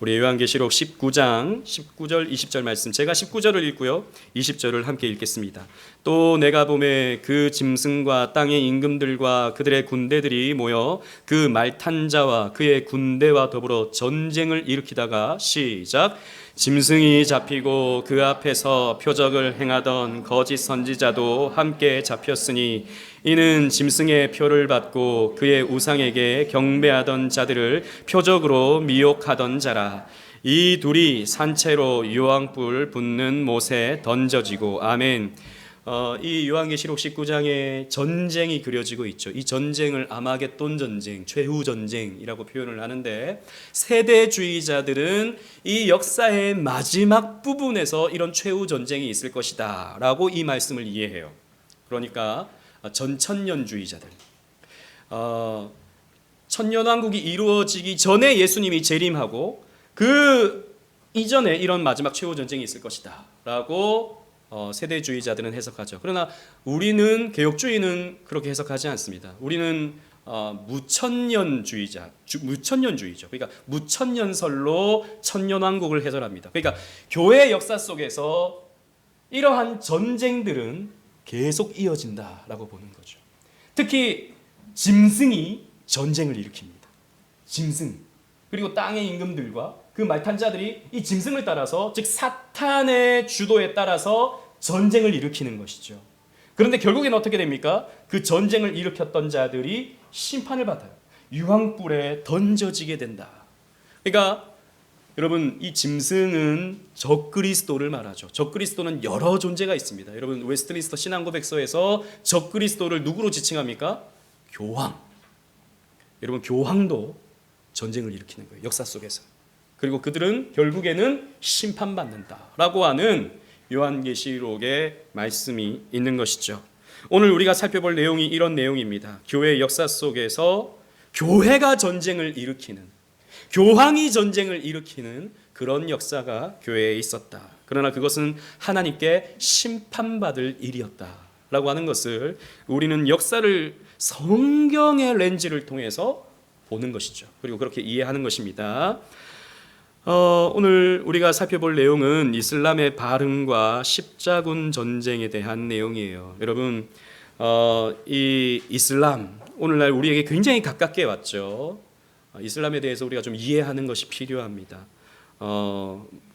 우리 요한계시록 19장 19절 20절 말씀, 제가 19절을 읽고요 20절을 함께 읽겠습니다. 또 내가 보매 그 짐승과 땅의 임금들과 그들의 군대들이 모여 그 말 탄 자와 그의 군대와 더불어 전쟁을 일으키다가 시작. 짐승이 잡히고 그 앞에서 표적을 행하던 거짓 선지자도 함께 잡혔으니 이는 짐승의 표를 받고 그의 우상에게 경배하던 자들을 표적으로 미혹하던 자라. 이 둘이 산채로 유황불 붙는 못에 던져지고. 아멘. 이 요한계시록 19장에 전쟁이 그려지고 있죠. 이 전쟁을 아마겟돈 전쟁, 최후 전쟁이라고 표현을 하는데, 세대주의자들은 이 역사의 마지막 부분에서 이런 최후 전쟁이 있을 것이다 라고 이 말씀을 이해해요. 그러니까 전천년주의자들, 천년왕국이 이루어지기 전에 예수님이 재림하고 그 이전에 이런 마지막 최후 전쟁이 있을 것이다 라고 세대주의자들은 해석하죠. 그러나 우리는, 개혁주의는 그렇게 해석하지 않습니다. 우리는 무천년주의죠. 그러니까 무천년설로 천년왕국을 해설합니다. 그러니까 교회 역사 속에서 이러한 전쟁들은 계속 이어진다라고 보는 거죠. 특히 짐승이 전쟁을 일으킵니다. 짐승, 그리고 땅의 임금들과 그 말탄 자들이 이 짐승을 따라서, 즉 사탄의 주도에 따라서 전쟁을 일으키는 것이죠. 그런데 결국에는 어떻게 됩니까? 그 전쟁을 일으켰던 자들이 심판을 받아요. 유황불에 던져지게 된다. 그러니까 여러분, 이 짐승은 적그리스도를 말하죠. 적그리스도는 여러 존재가 있습니다. 여러분, 웨스트민스터 신앙고백서에서 적그리스도를 누구로 지칭합니까? 교황. 여러분, 교황도 전쟁을 일으키는 거예요, 역사 속에서. 그리고 그들은 결국에는 심판받는다라고 하는 요한계시록의 말씀이 있는 것이죠. 오늘 우리가 살펴볼 내용이 이런 내용입니다. 교회의 역사 속에서 교회가 전쟁을 일으키는, 교황이 전쟁을 일으키는 그런 역사가 교회에 있었다. 그러나 그것은 하나님께 심판받을 일이었다라고 하는 것을 우리는 역사를 성경의 렌즈를 통해서 보는 것이죠. 그리고 그렇게 이해하는 것입니다. 오늘 우리가 살펴볼 내용은 이슬람의 발흥과 십자군 전쟁에 대한 내용이에요. 여러분, 이 이슬람, 오늘날 우리에게 굉장히 가깝게 왔죠. 이슬람에 대해서 우리가 좀 이해하는 것이 필요합니다.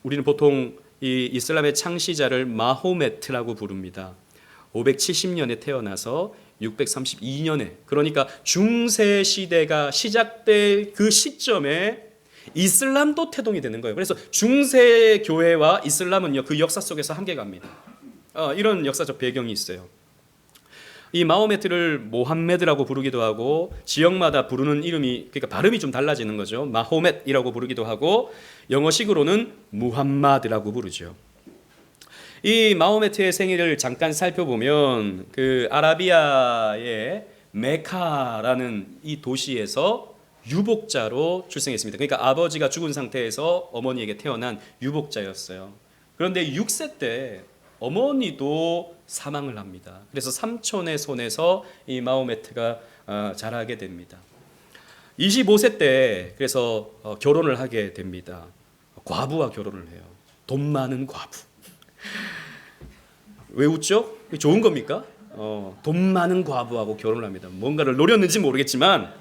우리는 보통 이 이슬람의 창시자를 마호메트라고 부릅니다. 570년에 태어나서 632년에, 그러니까 중세 시대가 시작될 그 시점에 이슬람도 태동이 되는 거예요. 그래서 중세 교회와 이슬람은요, 그 역사 속에서 함께 갑니다. 이런 역사적 배경이 있어요. 이 마호메트를 모함메드라고 부르기도 하고, 지역마다 부르는 이름이, 그러니까 발음이 좀 달라지는 거죠. 마호멧이라고 부르기도 하고, 영어식으로는 무함마드라고 부르죠. 이 마호메트의 생애를 잠깐 살펴보면, 그 아라비아의 메카라는 이 도시에서 유복자로 출생했습니다. 그러니까 아버지가 죽은 상태에서 어머니에게 태어난 유복자였어요. 그런데 6세 때 어머니도 사망을 합니다. 그래서 삼촌의 손에서 이 마호메트가 자라게 됩니다. 25세 때 그래서 결혼을 하게 됩니다. 과부와 결혼을 해요. 돈 많은 과부. 왜 웃죠? 좋은 겁니까? 돈 많은 과부하고 결혼을 합니다. 뭔가를 노렸는지 모르겠지만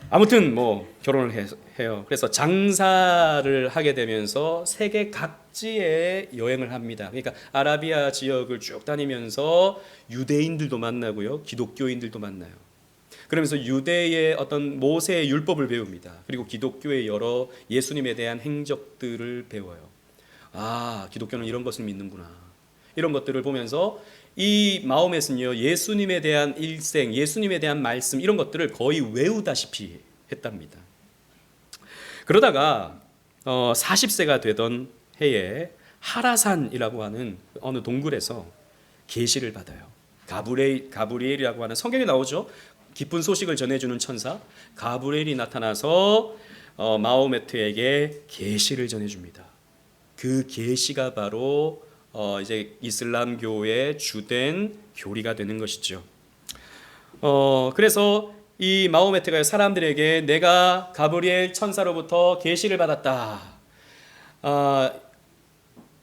아무튼 뭐 결혼을 해요. 그래서 장사를 하게 되면서 세계 각지에 여행을 합니다. 그러니까 아라비아 지역을 쭉 다니면서 유대인들도 만나고요, 기독교인들도 만나요. 그러면서 유대의 어떤 모세의 율법을 배웁니다. 그리고 기독교의 여러 예수님에 대한 행적들을 배워요. 아, 기독교는 이런 것을 믿는구나. 이런 것들을 보면서 이 마호멧은요, 예수님에 대한 일생, 예수님에 대한 말씀, 이런 것들을 거의 외우다시피 했답니다. 그러다가 40세가 되던 해에 하라산이라고 하는 어느 동굴에서 계시를 받아요. 가브리엘이라고 하는, 성경에 나오죠. 기쁜 소식을 전해주는 천사 가브리엘이 나타나서 마호메트에게 계시를 전해줍니다. 그 계시가 바로 이제 이슬람교의 주된 교리가 되는 것이죠. 그래서 이 마호메트가 사람들에게 내가 가브리엘 천사로부터 계시를 받았다.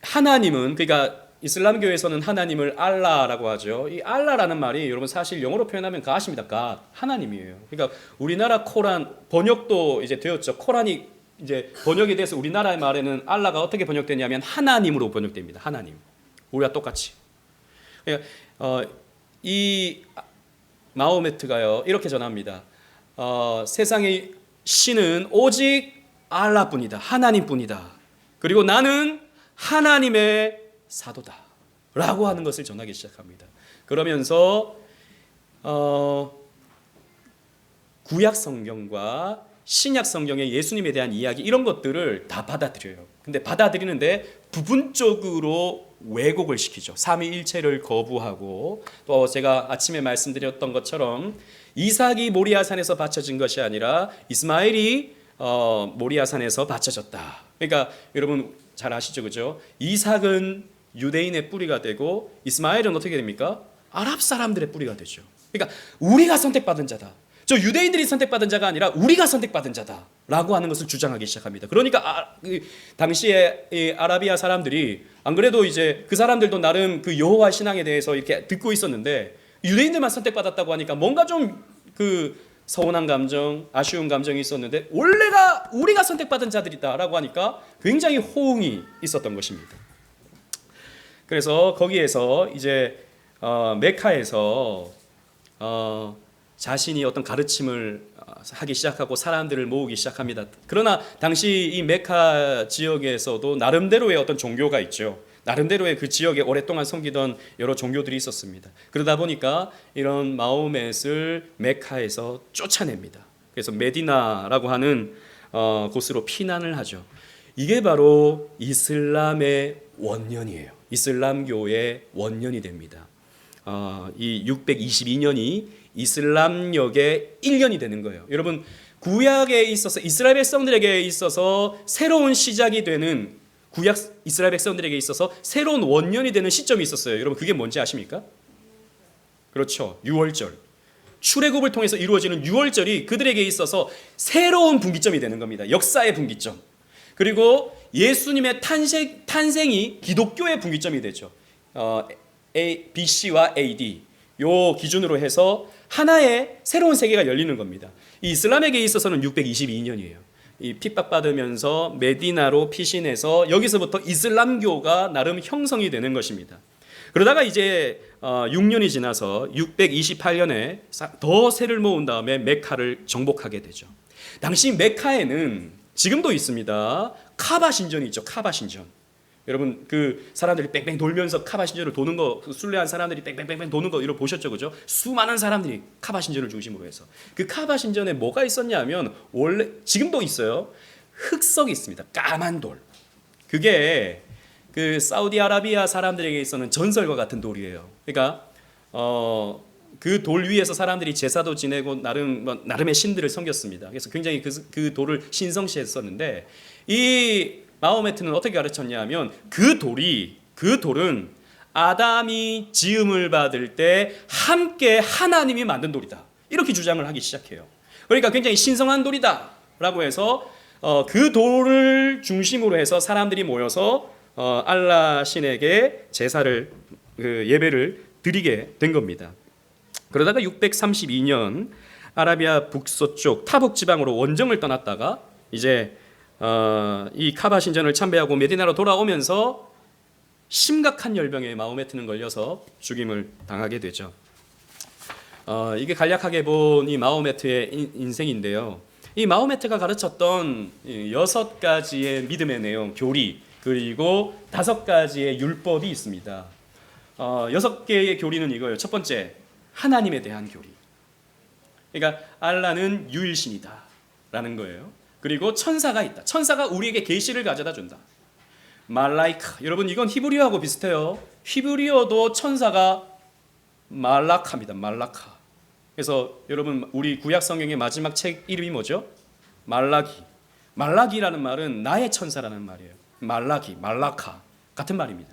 하나님은, 그러니까 이슬람교에서는 하나님을 알라라고 하죠. 이 알라라는 말이 여러분 사실 영어로 표현하면 가십니다. 가 하나님이에요. 그러니까 우리나라 코란 번역도 이제 되었죠. 코란이 이제 번역이 돼서 우리나라의 말에는 알라가 어떻게 번역되냐면 하나님으로 번역됩니다. 하나님. 우리가 똑같이. 그러니까 이 마호메트가요 이렇게 전합니다. 세상의 신은 오직 알라뿐이다. 하나님뿐이다. 그리고 나는 하나님의 사도다 라고 하는 것을 전하기 시작합니다. 그러면서 구약 성경과 신약 성경의 예수님에 대한 이야기 이런 것들을 다 받아들여요. 근데 받아들이는데 부분적으로 왜곡을 시키죠. 삼위일체를 거부하고, 또 제가 아침에 말씀드렸던 것처럼 이삭이 모리아산에서 바쳐진 것이 아니라 이스마엘이 모리아산에서 바쳐졌다. 그러니까 여러분 잘 아시죠, 그죠? 이삭은 유대인의 뿌리가 되고 이스마엘은 어떻게 됩니까? 아랍 사람들의 뿌리가 되죠. 그러니까 우리가 선택받은 자다. 저 유대인들이 선택받은 자가 아니라 우리가 선택받은 자다라고 하는 것을 주장하기 시작합니다. 그러니까 당시에 이 아라비아 사람들이 안 그래도 이제 그 사람들도 나름 그 여호와 신앙에 대해서 이렇게 듣고 있었는데 유대인들만 선택받았다고 하니까 뭔가 좀 그 서운한 감정, 아쉬운 감정이 있었는데 원래가 우리가 선택받은 자들이다라고 하니까 굉장히 호응이 있었던 것입니다. 그래서 거기에서 이제 메카에서 자신이 어떤 가르침을 하기 시작하고 사람들을 모으기 시작합니다. 그러나 당시 이 메카 지역에서도 나름대로의 어떤 종교가 있죠. 나름대로의 그 지역에 오랫동안 섬기던 여러 종교들이 있었습니다. 그러다 보니까 이런 마호멧을 메카에서 쫓아냅니다. 그래서 메디나라고 하는 곳으로 피난을 하죠. 이게 바로 이슬람의 원년이에요. 이슬람교의 원년이 됩니다. 이 622년이 이슬람력의 1년이 되는 거예요. 여러분 구약에 있어서 이스라엘 백성들에게 있어서 새로운 시작이 되는 구약 이스라엘 백성들에게 있어서 새로운 원년이 되는 시점이 있었어요. 여러분 그게 뭔지 아십니까? 그렇죠. 유월절. 출애굽을 통해서 이루어지는 유월절이 그들에게 있어서 새로운 분기점이 되는 겁니다. 역사의 분기점. 그리고 예수님의 탄생이 기독교의 분기점이 되죠. BC와 AD 요 기준으로 해서 하나의 새로운 세계가 열리는 겁니다. 이 이슬람에게 있어서는 622년이에요. 이 핍박받으면서 메디나로 피신해서 여기서부터 이슬람교가 나름 형성이 되는 것입니다. 그러다가 이제 6년이 지나서 628년에 더 세를 모은 다음에 메카를 정복하게 되죠. 당시 메카에는 지금도 있습니다. 카바 신전이 있죠. 카바 신전. 여러분 그 사람들이 뺑뺑 돌면서 카바 신전을 도는 거, 순례한 사람들이 뺑뺑뺑뺑 도는 거 이런 보셨죠, 그죠? 수많은 사람들이 카바 신전을 중심으로 해서 그 카바 신전에 뭐가 있었냐면 원래 지금도 있어요. 흑석이 있습니다. 까만 돌. 그게 그 사우디아라비아 사람들에게 있어서는 전설과 같은 돌이에요. 그러니까 그 돌 위에서 사람들이 제사도 지내고 나름의 신들을 섬겼습니다. 그래서 굉장히 그 돌을 신성시했었는데 이 마호메트는 어떻게 가르쳤냐면 그 돌은 아담이 지음을 받을 때 함께 하나님이 만든 돌이다. 이렇게 주장을 하기 시작해요. 그러니까 굉장히 신성한 돌이다라고 해서 그 돌을 중심으로 해서 사람들이 모여서 알라 신에게 제사를 예배를 드리게 된 겁니다. 그러다가 632년 아라비아 북서쪽 타북 지방으로 원정을 떠났다가 이제 이 카바 신전을 참배하고 메디나로 돌아오면서 심각한 열병에 마호메트는 걸려서 죽임을 당하게 되죠. 이게 간략하게 본 이 마호메트의 인생인데요. 이 마호메트가 가르쳤던 6가지의 믿음의 내용, 교리, 그리고 5가지의 율법이 있습니다. 6개의 교리는 이거예요. 첫 번째, 하나님에 대한 교리. 그러니까 알라는 유일신이다 라는 거예요. 그리고 천사가 있다. 천사가 우리에게 계시를 가져다 준다. 말라이카. 여러분 이건 히브리어하고 비슷해요. 히브리어도 천사가 말라카입니다. 말라카. 그래서 여러분 우리 구약 성경의 마지막 책 이름이 뭐죠? 말라기. 말라기라는 말은 나의 천사라는 말이에요. 말라기, 말라카 같은 말입니다.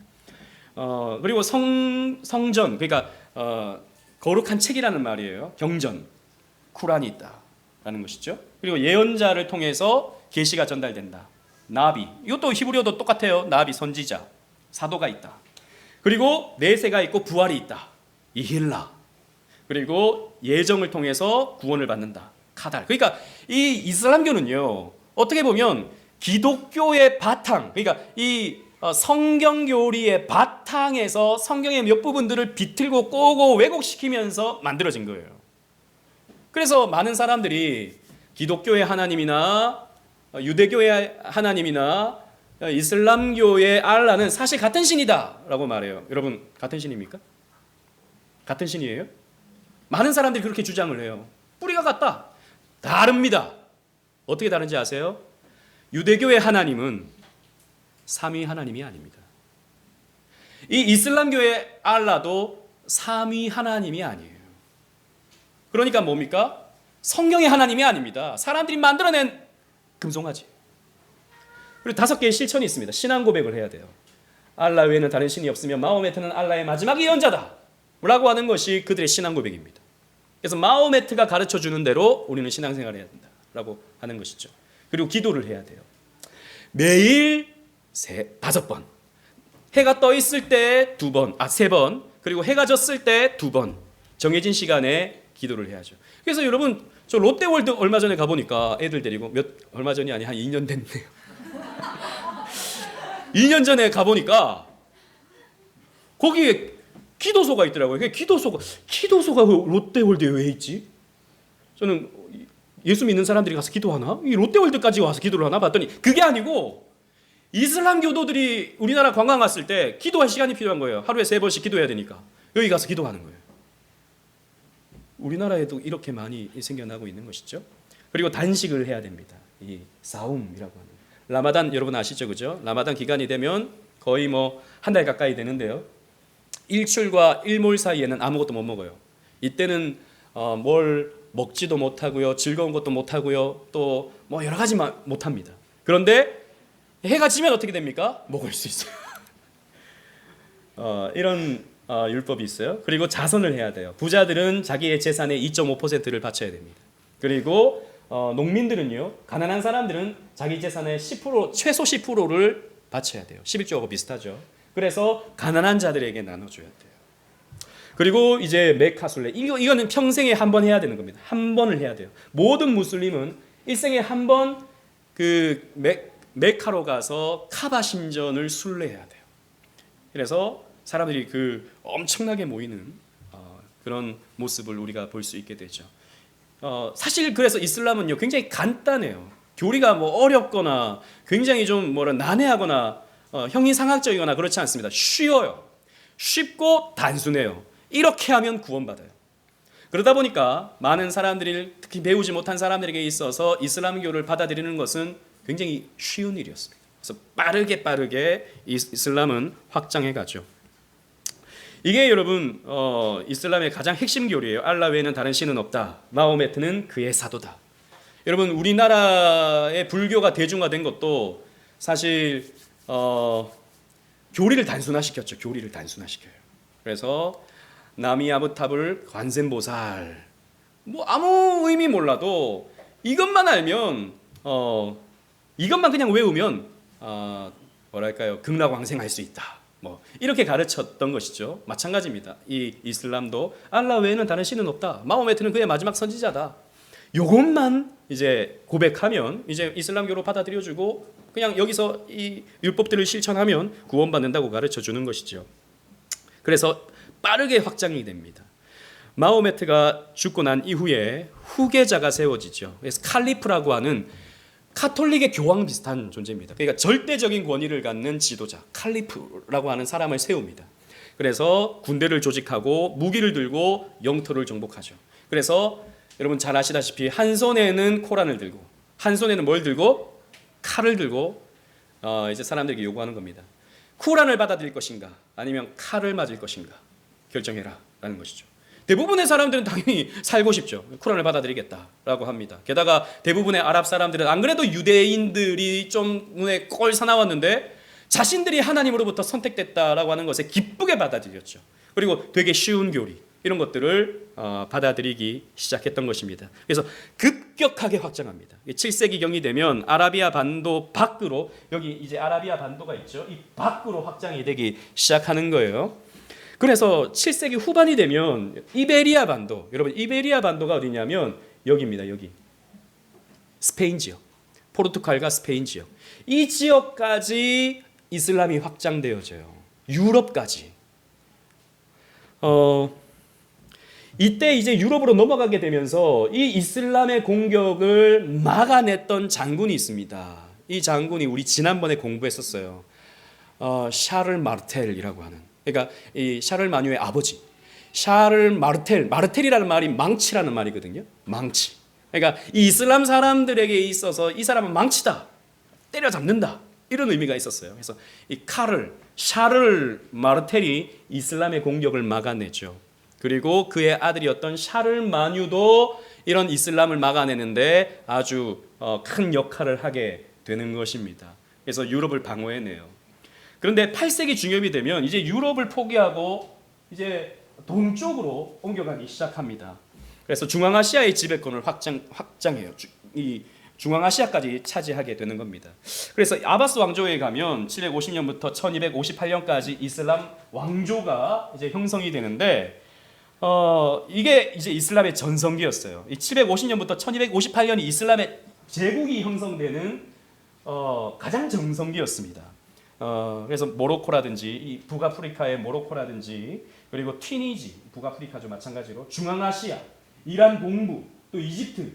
그리고 성전, 그러니까 거룩한 책이라는 말이에요. 경전. 쿠란이 있다라는 것이죠. 그리고 예언자를 통해서 계시가 전달된다. 나비, 이것도 히브리어도 똑같아요. 나비, 선지자, 사도가 있다. 그리고 내세가 있고 부활이 있다. 이힐라. 그리고 예정을 통해서 구원을 받는다. 카달. 그러니까 이 이슬람교는요, 어떻게 보면 기독교의 바탕, 그러니까 이 성경 교리의 바탕에서 성경의 몇 부분들을 비틀고 꼬고 왜곡시키면서 만들어진 거예요. 그래서 많은 사람들이 기독교의 하나님이나 유대교의 하나님이나 이슬람교의 알라는 사실 같은 신이다라고 말해요. 여러분, 같은 신입니까? 같은 신이에요? 많은 사람들이 그렇게 주장을 해요. 뿌리가 같다. 다릅니다. 어떻게 다른지 아세요? 유대교의 하나님은 삼위 하나님이 아닙니다. 이 이슬람교의 알라도 삼위 하나님이 아니에요. 그러니까 뭡니까? 성경의 하나님이 아닙니다. 사람들이 만들어낸 금송아지. 그리고 5개의 실천이 있습니다. 신앙 고백을 해야 돼요. 알라 외에는 다른 신이 없으며 마호메트는 알라의 마지막 예언자다 라고 하는 것이 그들의 신앙 고백입니다. 그래서 마호메트가 가르쳐주는 대로 우리는 신앙생활을 해야 된다라고 하는 것이죠. 그리고 기도를 해야 돼요. 매일 5번, 해가 떠 있을 때 2번, 3번, 그리고 해가 졌을 때 2번 정해진 시간에 기도를 해야죠. 그래서 여러분, 저 롯데월드 얼마 전에 가보니까 애들 데리고 얼마 전이 아니 한 2년 됐네요. 2년 전에 가보니까 거기에 기도소가 있더라고요. 기도소가 롯데월드에 왜 있지? 저는 예수 믿는 사람들이 가서 기도하나? 이 롯데월드까지 와서 기도를 하나 봤더니 그게 아니고 이슬람 교도들이 우리나라 관광 갔을 때 기도할 시간이 필요한 거예요. 하루에 3번씩 기도해야 되니까 여기 가서 기도하는 거예요. 우리나라에도 이렇게 많이 생겨나고 있는 것이죠. 그리고 단식을 해야 됩니다. 이 사움이라고 하는 라마단, 여러분 아시죠, 그죠? 라마단 기간이 되면 거의 뭐 한 달 가까이 되는데요. 일출과 일몰 사이에는 아무것도 못 먹어요. 이때는 뭘 먹지도 못하고요, 즐거운 것도 못하고요, 또 뭐 여러 가지 못합니다. 그런데 해가 지면 어떻게 됩니까? 먹을 수 있어요. 이런 율법이 있어요. 그리고 자선을 해야 돼요. 부자들은 자기의 재산의 2.5%를 바쳐야 됩니다. 그리고 농민들은요, 가난한 사람들은 자기 재산의 10%, 최소 10%를 바쳐야 돼요. 11조하고 비슷하죠. 그래서 가난한 자들에게 나눠줘야 돼요. 그리고 이제 메카술레, 이거는 평생에 한 번 해야 되는 겁니다. 한 번을 해야 돼요. 모든 무슬림은 일생에 한 번 그 메카로 가서 카바 신전을 순례해야 돼요. 그래서 사람들이 그 엄청나게 모이는 그런 모습을 우리가 볼 수 있게 되죠. 사실 그래서 이슬람은요, 굉장히 간단해요. 교리가 뭐 어렵거나 굉장히 좀 난해하거나 형이상학적이거나 그렇지 않습니다. 쉬워요. 쉽고 단순해요. 이렇게 하면 구원받아요. 그러다 보니까 많은 사람들이, 특히 배우지 못한 사람들에게 있어서 이슬람교를 받아들이는 것은 굉장히 쉬운 일이었습니다. 그래서 빠르게 이슬람은 확장해 가죠. 이게 여러분 이슬람의 가장 핵심 교리예요. 알라 외에는 다른 신은 없다. 마호메트는 그의 사도다. 여러분, 우리나라의 불교가 대중화된 것도 사실 교리를 단순화시켰죠. 교리를 단순화시켜요. 그래서 나미아부탑을 관세음보살, 뭐 아무 의미 몰라도 이것만 알면 이것만 그냥 외우면 뭐랄까요, 극락왕생할 수 있다. 뭐 이렇게 가르쳤던 것이죠. 마찬가지입니다. 이 이슬람도 알라 외에는 다른 신은 없다. 마호메트는 그의 마지막 선지자다. 요것만 이제 고백하면 이제 이슬람교로 받아들여주고 그냥 여기서 이 율법들을 실천하면 구원받는다고 가르쳐 주는 것이죠. 그래서 빠르게 확장이 됩니다. 마호메트가 죽고 난 이후에 후계자가 세워지죠. 그래서 칼리프라고 하는 카톨릭의 교황 비슷한 존재입니다. 그러니까 절대적인 권위를 갖는 지도자, 칼리프라고 하는 사람을 세웁니다. 그래서 군대를 조직하고 무기를 들고 영토를 정복하죠. 그래서 여러분 잘 아시다시피 한 손에는 코란을 들고 한 손에는 뭘 들고? 칼을 들고 이제 사람들에게 요구하는 겁니다. 코란을 받아들일 것인가 아니면 칼을 맞을 것인가 결정해라 라는 것이죠. 대부분의 사람들은 당연히 살고 싶죠. 쿠란을 받아들이겠다라고 합니다. 게다가 대부분의 아랍 사람들은 안 그래도 유대인들이 좀 눈에 꼴 사나웠는데 자신들이 하나님으로부터 선택됐다라고 하는 것에 기쁘게 받아들였죠. 그리고 되게 쉬운 교리, 이런 것들을 받아들이기 시작했던 것입니다. 그래서 급격하게 확장합니다. 7세기경이 되면 아라비아 반도 밖으로, 여기 이제 아라비아 반도가 있죠. 이 밖으로 확장이 되기 시작하는 거예요. 그래서 7세기 후반이 되면 이베리아 반도, 여러분 이베리아 반도가 어디냐면 여기입니다. 여기 스페인 지역, 포르투갈과 스페인 지역, 이 지역까지 이슬람이 확장되어져요. 유럽까지. 이때 이제 유럽으로 넘어가게 되면서 이 이슬람의 공격을 막아냈던 장군이 있습니다. 이 장군이 우리 지난번에 공부했었어요. 샤를 마르텔이라고 하는. 그러니까 이 샤를 마뉴의 아버지. 샤를 마르텔, 마르텔이라는 말이 망치라는 말이거든요. 망치. 그러니까 이 이슬람 사람들에게 있어서 이 사람은 망치다, 때려잡는다, 이런 의미가 있었어요. 그래서 이 샤를 마르텔이 이슬람의 공격을 막아내죠. 그리고 그의 아들이었던 샤를 마뉴도 이런 이슬람을 막아내는데 아주 큰 역할을 하게 되는 것입니다. 그래서 유럽을 방어해내요. 그런데 8세기 중엽이 되면 이제 유럽을 포기하고 이제 동쪽으로 옮겨가기 시작합니다. 그래서 중앙아시아의 지배권을 확장해요. 이 중앙아시아까지 차지하게 되는 겁니다. 그래서 아바스 왕조에 가면 750년부터 1258년까지 이슬람 왕조가 이제 형성이 되는데 이게 이제 이슬람의 전성기였어요. 이 750년부터 1258년이 이슬람의 제국이 형성되는 가장 정성기였습니다. 그래서 모로코라든지 이 북아프리카의 모로코라든지 그리고 튀니지, 북아프리카도 마찬가지로 중앙아시아, 이란 동부, 또 이집트,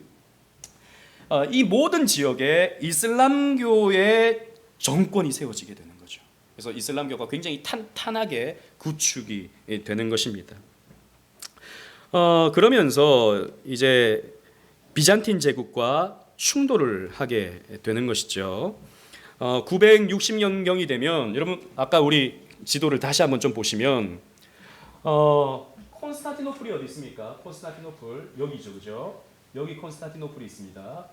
이 모든 지역에 이슬람교의 정권이 세워지게 되는 거죠. 그래서 이슬람교가 굉장히 탄탄하게 구축이 되는 것입니다. 그러면서 이제 비잔틴 제국과 충돌을 하게 되는 것이죠. 960년경이 되면 여러분 아까 우리 지도를 다시 한번 좀 보시면 콘스탄티노플이 어디 있습니까? 콘스탄티노플 여기죠, 그죠? 여기 콘스탄티노플이 있습니다.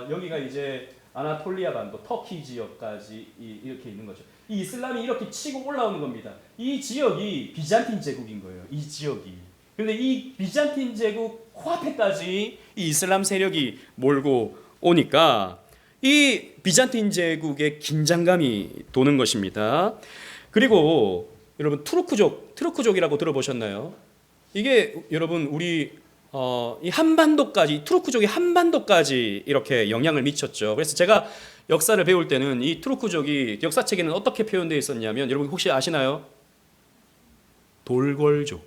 여기가 이제 아나톨리아 반도, 터키 지역까지 이렇게 있는 거죠. 이 이슬람이 이렇게 치고 올라오는 겁니다. 이 지역이 비잔틴 제국인 거예요. 이 지역이. 그런데 이 비잔틴 제국 코앞에까지 이 이슬람 세력이 몰고 오니까 이 비잔틴 제국의 긴장감이 도는 것입니다. 그리고 여러분 트루크족이라고 들어보셨나요? 이게 여러분 우리 이 한반도까지, 투르크족이 한반도까지 이렇게 영향을 미쳤죠. 그래서 제가 역사를 배울 때는 이 투르크족이 역사책에는 어떻게 표현되어 있었냐면 여러분 혹시 아시나요? 돌골족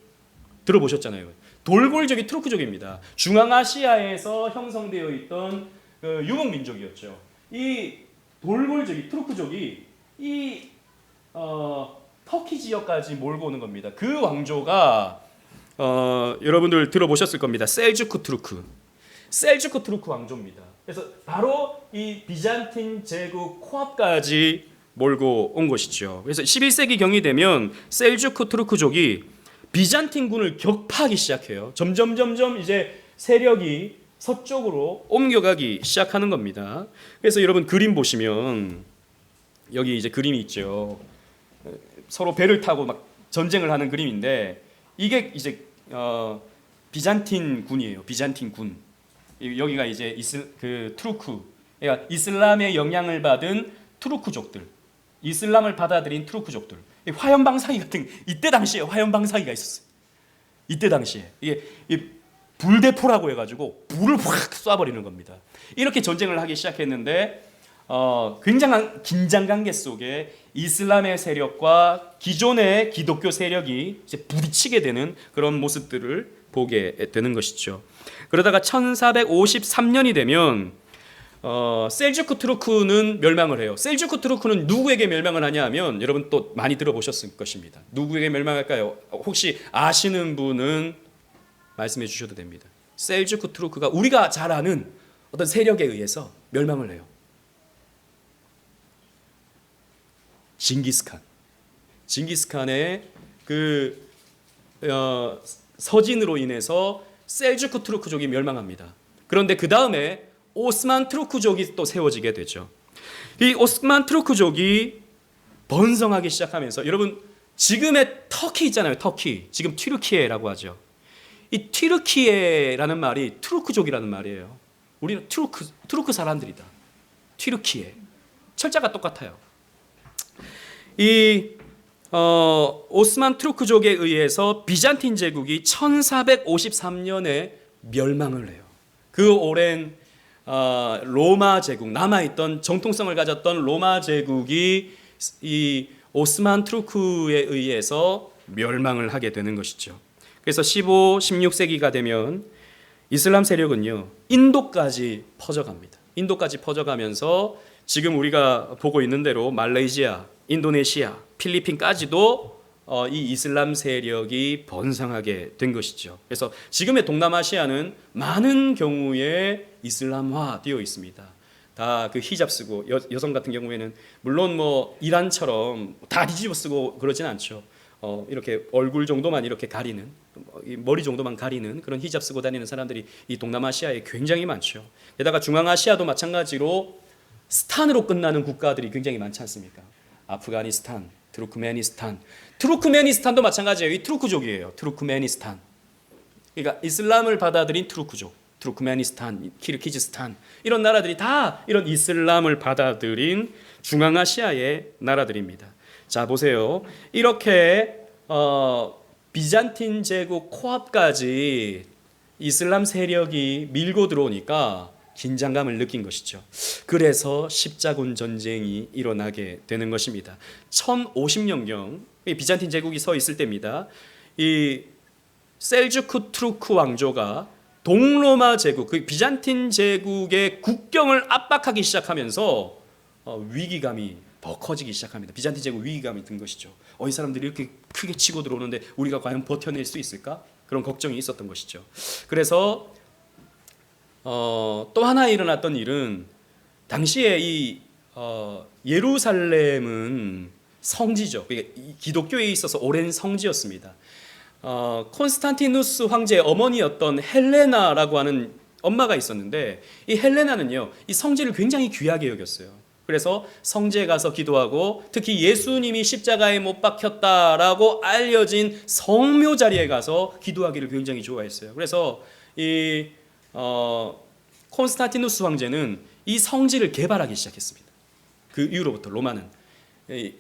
들어보셨잖아요. 돌골족이 투르크족입니다. 중앙아시아에서 형성되어 있던 유목민족이었죠. 이 돌골족이, 투르크족이 이 터키 지역까지 몰고 오는 겁니다. 그 왕조가 여러분들 들어보셨을 겁니다. 셀주크 투르크 왕조입니다. 그래서 바로 이 비잔틴 제국 코앞까지 몰고 온 것이죠. 그래서 11세기 경이 되면 셀주크 투르크족이 비잔틴군을 격파하기 시작해요. 점점 이제 세력이 서쪽으로 옮겨가기 시작하는 겁니다. 그래서 여러분 그림 보시면 여기 이제 그림이 있죠. 서로 배를 타고 막 전쟁을 하는 그림인데 이게 이제 비잔틴 군이에요. 비잔틴 군. 여기가 이제 투르크, 그러니까 이슬람의 영향을 받은 투르크족들, 이슬람을 받아들인 투르크족들. 화염방사기 같은 이때 당시에 화염방사기가 있었어요. 이때 당시에 이게 불대포라고 해가지고 불을 확 쏴버리는 겁니다. 이렇게 전쟁을 하기 시작했는데 굉장한 긴장 관계 속에 이슬람의 세력과 기존의 기독교 세력이 이제 부딪히게 되는 그런 모습들을 보게 되는 것이죠. 그러다가 1453년이 되면 셀주크 투르크는 멸망을 해요. 셀주크 투르크는 누구에게 멸망을 하냐 하면 여러분 또 많이 들어보셨을 것입니다. 누구에게 멸망할까요? 혹시 아시는 분은 말씀해 주셔도 됩니다. 셀주크 투르크가 우리가 잘 아는 어떤 세력에 의해서 멸망을 해요. 징기스칸의 그 서진으로 인해서 셀주크 투르크족이 멸망합니다. 그런데 그 다음에 오스만 투르크족이 또 세워지게 되죠. 이 오스만 투르크족이 번성하기 시작하면서 여러분 지금의 터키 있잖아요. 터키 지금 튀르키예라고 하죠. 이 튀르키예라는 말이 투르크족이라는 말이에요. 우리는 투르크 사람들이다. 튀르키예. 철자가 똑같아요. 이 오스만 투르크족에 의해서 비잔틴 제국이 1453년에 멸망을 해요. 그 오랜 로마 제국, 남아있던 정통성을 가졌던 로마 제국이 이 오스만 투르크에 의해서 멸망을 하게 되는 것이죠. 그래서 15, 16세기가 되면 이슬람 세력은요, 인도까지 퍼져갑니다. 인도까지 퍼져가면서 지금 우리가 보고 있는 대로 말레이시아, 인도네시아, 필리핀까지도 이 이슬람 세력이 번성하게 된 것이죠. 그래서 지금의 동남아시아는 많은 경우에 이슬람화되어 있습니다. 다 그 히잡 쓰고 여성 같은 경우에는 물론 뭐 이란처럼 다 뒤집어 쓰고 그러진 않죠. 이렇게 얼굴 정도만 이렇게 가리는, 머리 정도만 가리는 그런 히잡 쓰고 다니는 사람들이 이 동남아시아에 굉장히 많죠. 게다가 중앙아시아도 마찬가지로 스탄으로 끝나는 국가들이 굉장히 많지 않습니까? 아프가니스탄, 투르크메니스탄도 마찬가지예요. 이 투르크족이에요. 투르크메니스탄. 그러니까 이슬람을 받아들인 투르크족, 투르크메니스탄, 키르기즈스탄 이런 나라들이 다 이런 이슬람을 받아들인 중앙아시아의 나라들입니다. 자, 보세요. 이렇게 비잔틴 제국 코앞까지 이슬람 세력이 밀고 들어오니까 긴장감을 느낀 것이죠. 그래서 십자군 전쟁이 일어나게 되는 것입니다. 1050년경 비잔틴 제국이 서 있을 때입니다. 이 셀주크 투르크 왕조가 동로마 제국, 그 비잔틴 제국의 국경을 압박하기 시작하면서 위기감이 더 커지기 시작합니다. 비잔틴 제국 위기감이 든 것이죠. 이 사람들이 이렇게 크게 치고 들어오는데 우리가 과연 버텨낼 수 있을까? 그런 걱정이 있었던 것이죠. 그래서 또 하나 일어났던 일은 당시에 이 예루살렘은 성지죠. 그러니까 기독교에 있어서 오랜 성지였습니다. 콘스탄티누스 황제의 어머니였던 헬레나라고 하는 엄마가 있었는데 이 헬레나는요, 이 성지를 굉장히 귀하게 여겼어요. 그래서 성지에 가서 기도하고 특히 예수님이 십자가에 못 박혔다라고 알려진 성묘 자리에 가서 기도하기를 굉장히 좋아했어요. 그래서 이 콘스탄티누스 황제는 이 성지를 개발하기 시작했습니다. 그 이후로부터 로마는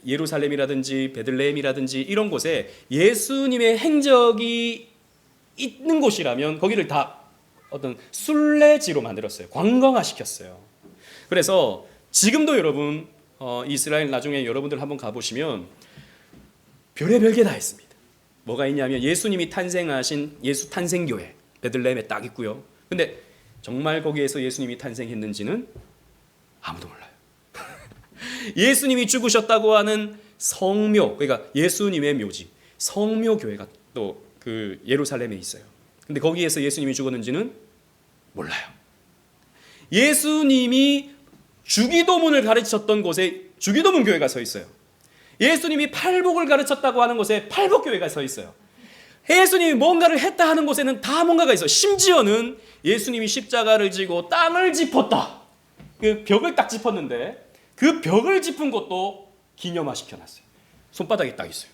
예루살렘이라든지 베들레헴이라든지 이런 곳에 예수님의 행적이 있는 곳이라면 거기를 다 어떤 순례지로 만들었어요. 관광화시켰어요. 그래서 지금도 여러분 이스라엘 나중에 여러분들 한번 가보시면 별의별 게 다 있습니다. 뭐가 있냐면 예수님이 탄생하신 예수 탄생교회 베들레헴에 딱 있고요. 근데 정말 거기에서 예수님이 탄생했는지는 아무도 몰라요. 예수님이 죽으셨다고 하는 성묘, 그러니까 예수님의 묘지 성묘교회가 또 그 예루살렘에 있어요. 근데 거기에서 예수님이 죽었는지는 몰라요. 예수님이 주기도문을 가르쳤던 곳에 주기도문 교회가 서 있어요. 예수님이 팔복을 가르쳤다고 하는 곳에 팔복교회가 서 있어요. 예수님이 뭔가를 했다 하는 곳에는 다 뭔가가 있어요. 심지어는 예수님이 십자가를 지고 땅을 짚었다. 그 벽을 딱 짚었는데 그 벽을 짚은 곳도 기념화 시켜놨어요. 손바닥이 딱 있어요.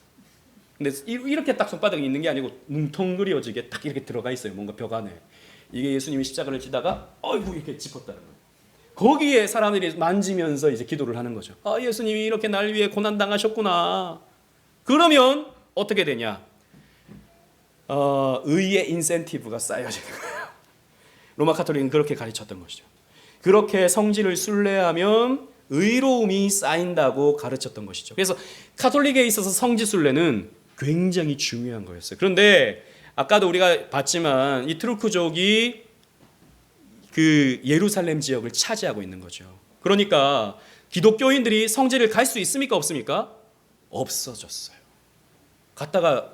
근데 이렇게 딱 손바닥이 있는 게 아니고 뭉텅그려지게 딱 이렇게 들어가 있어요. 뭔가 벽 안에. 이게 예수님이 십자가를 지다가 어이구 이렇게 짚었다는 거예요. 거기에 사람들이 만지면서 이제 기도를 하는 거죠. 예수님이 이렇게 날 위해 고난 당하셨구나. 그러면 어떻게 되냐? 의의 인센티브가 쌓여지는 거예요. 로마 카톨릭은 그렇게 가르쳤던 것이죠. 그렇게 성지를 순례하면 의로움이 쌓인다고 가르쳤던 것이죠. 그래서 카톨릭에 있어서 성지 순례는 굉장히 중요한 거였어요. 그런데 아까도 우리가 봤지만 이 투르크족이 그 예루살렘 지역을 차지하고 있는 거죠. 그러니까 기독교인들이 성지를 갈 수 있습니까? 없습니까? 없어졌어요. 갔다가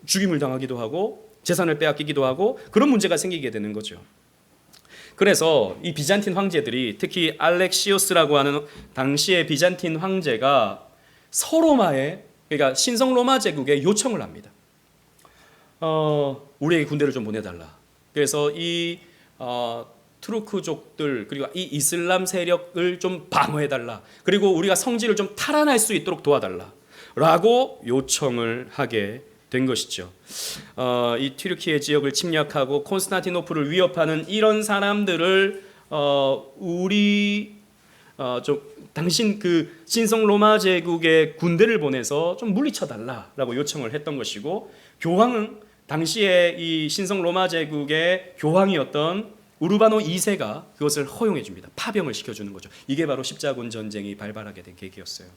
죽임을 당하기도 하고 재산을 빼앗기기도 하고 그런 문제가 생기게 되는 거죠. 그래서 이 비잔틴 황제들이 특히 알렉시우스라고 하는 당시의 비잔틴 황제가 서로마에 그러니까 신성 로마 제국에 요청을 합니다. 우리에게 군대를 좀 보내달라. 그래서 이 투르크족들 그리고 이 이슬람 세력을 좀 방어해달라. 그리고 우리가 성지를 좀 탈환할 수 있도록 도와달라. 라고 요청을 하게 된 것이죠. 이 튀르키예 지역을 침략하고 콘스탄티노플을 위협하는 이런 사람들을 좀 당신 그 신성 로마 제국의 군대를 보내서 좀 물리쳐 달라라고 요청을 했던 것이고, 교황은 당시에 이 신성 로마 제국의 교황이었던 우르바노 2세가 그것을 허용해 줍니다. 파병을 시켜주는 거죠. 이게 바로 십자군 전쟁이 발발하게 된 계기였어요.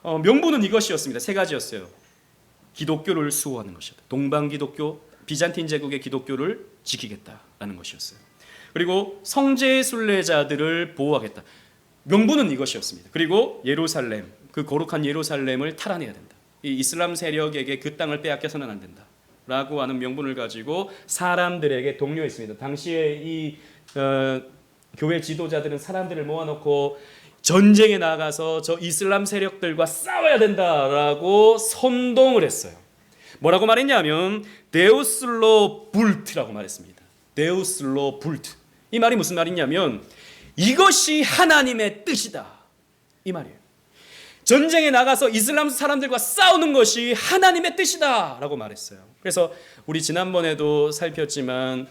명분은 이것이었습니다. 세 가지였어요. 기독교를 수호하는 것이었다. 동방 기독교, 비잔틴 제국의 기독교를 지키겠다라는 것이었어요. 그리고 성제 순례자들을 보호하겠다. 명분은 이것이었습니다. 그리고 예루살렘, 그 거룩한 예루살렘을 탈환해야 된다. 이 이슬람 세력에게 그 땅을 빼앗겨서는 안 된다 라고 하는 명분을 가지고 사람들에게 독려했습니다. 당시에 이 교회 지도자들은 사람들을 모아놓고 전쟁에 나가서 저 이슬람 세력들과 싸워야 된다라고 선동을 했어요. 뭐라고 말했냐면 데우슬로 불트라고 말했습니다. 데우슬로 불트. 이 말이 무슨 말이냐면 이것이 하나님의 뜻이다, 이 말이에요. 전쟁에 나가서 이슬람 사람들과 싸우는 것이 하나님의 뜻이다 라고 말했어요. 그래서 우리 지난번에도 살폈지만